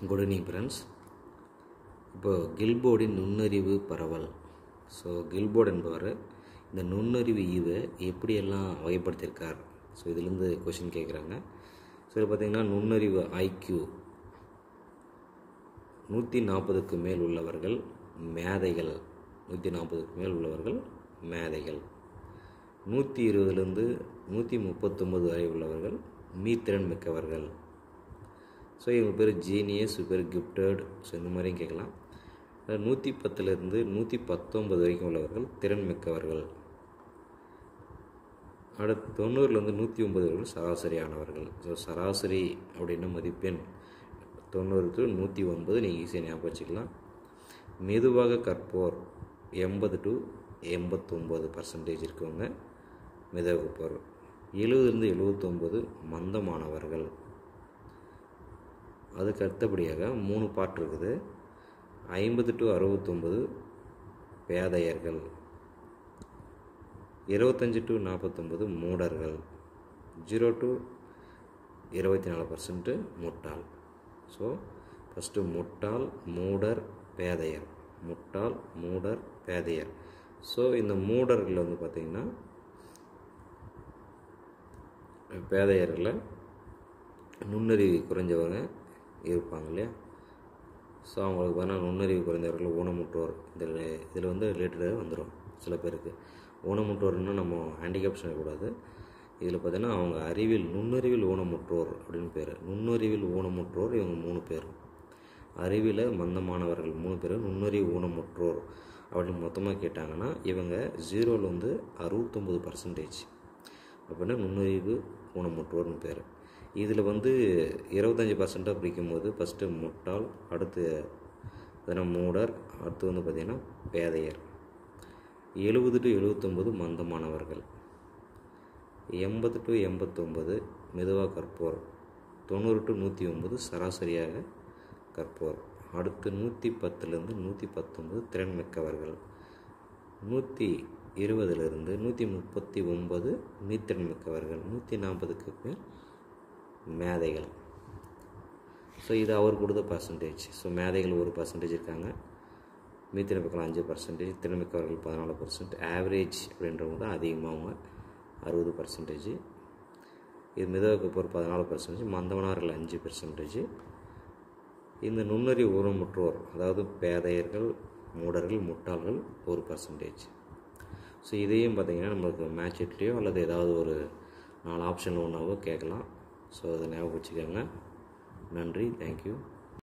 Good evening friends. இப்போது கில்போர்டின் நுண்ணறிவு பரவல். ஸோ கில்போர்ட் என்பவர் இந்த நுண்ணறிவு ஈவை எப்படியெல்லாம் வகைப்படுத்தியிருக்கார். ஸோ இதுலேருந்து கொஷின் கேட்குறாங்க. ஸோ இது பார்த்திங்கன்னா நுண்ணறிவு ஐக்யூ 140க்கு மேல் உள்ளவர்கள் மேதைகள். 140க்கு மேல் உள்ளவர்கள் மேதைகள். 120லேருந்து 139 வரை உள்ளவர்கள் மீத்திறன் மிக்கவர்கள். ஸோ இவங்க பேர் ஜீனியஸ், பேர் கிஃப்டட். ஸோ இந்த மாதிரியும் கேட்கலாம். 110லேருந்து 119 வரைக்கும் உள்ளவர்கள் திறன் மிக்கவர்கள். அடுத்து 90லேருந்து 109 வரைக்கும் சராசரியானவர்கள். ஸோ சராசரி அப்படின்னா மதிப்பெண் 90 to 109 நீங்கள் ஈஸியாக ஞாபகம் வச்சுக்கலாம். மெதுவாக கற்போர் 80 to 89% இருக்கவங்க மெதுவாக கற்போர். 70லேருந்து 79 மந்தமானவர்கள். அதுக்கு அடுத்தபடியாக 3 பார்ட் இருக்குது. 50 to 69 பேதையர்கள். 25 to 49 மூடர்கள். 0 to 24% முட்டாள். ஸோ ஃபஸ்ட்டு முட்டாள், மூடர், பேதையர். முட்டாள், மூடர், பேதையர். ஸோ இந்த மூடர்கள் வந்து பார்த்திங்கன்னா பேதையர்களில் நுண்ணறிவு குறைஞ்சவங்க இருப்பாங்க இல்லையா. ஸோ அவங்களுக்கு பார்த்தீங்கன்னா நுண்ணறிவு குறைந்தவர்கள், ஊனமுற்றோர். இதில் வந்து ரிலேட்டடாக வந்துடும் சில பேருக்கு. ஊனமுற்றோர்னா நம்ம ஹேண்டிகேப் சொல்லக்கூடாது. இதில் பார்த்திங்கன்னா அவங்க நுண்ணறிவில் ஊனமுற்றோர் அப்படின்னு பேர். நுண்ணறிவில் ஊனமுற்றோர் இவங்க 3 பேர். அறிவில் மந்தமானவர்கள் 3 பேர். நுண்ணறிவு ஊனமுற்றோர் அப்படின்னு மொத்தமாக கேட்டாங்கன்னா இவங்க 0லேருந்து 69% அப்படின்னா நுண்ணறிவு ஊனமுற்றோர்னு பேர். இதில் வந்து 25% பிடிக்கும்போது ஃபஸ்ட்டு முட்டாள், அடுத்து மூடர், அடுத்து வந்து பார்த்திங்கன்னா பேதையர். 70 to 79 மந்தமானவர்கள். 80 to 89 மெதுவாக கற்போர். 90 to 109 சராசரியாக கற்போர். அடுத்து 110லேருந்து 119 திறன் மிக்கவர்கள். 120லேருந்து 139 மீத்திறன் மிக்கவர்கள். 140க்கு பேர் மேதைகள். ஸோ இது அவர் கொடுத்த பர்சன்டேஜ். ஸோ மேதைகள் 1% இருக்காங்க. மீத்திறன் மிக்கவர்கள் 5%, திறன்மிக்கவர்கள் 14%, ஆவரேஜ் அப்படின்றவங்க தான் அதிகமாகவங்க 60%. இது மெதுவாக போகிற 14%, மந்தமானவர்கள் 5%. இந்த நுண்ணறிவு ஊனமுற்றோர் அதாவது பேதையர்கள், மூடர்கள், முட்டாள்கள் 1%. ஸோ இதையும் பார்த்திங்கன்னா நம்மளுக்கு மேட்ச் இட்லியோ அல்லது ஏதாவது ஒரு 4 ஆப்ஷனில் ஒன்றாவோ கேட்கலாம். ஸோ அதை ஞாபகம் வச்சுக்கோங்க. நன்றி, தேங்க்யூ.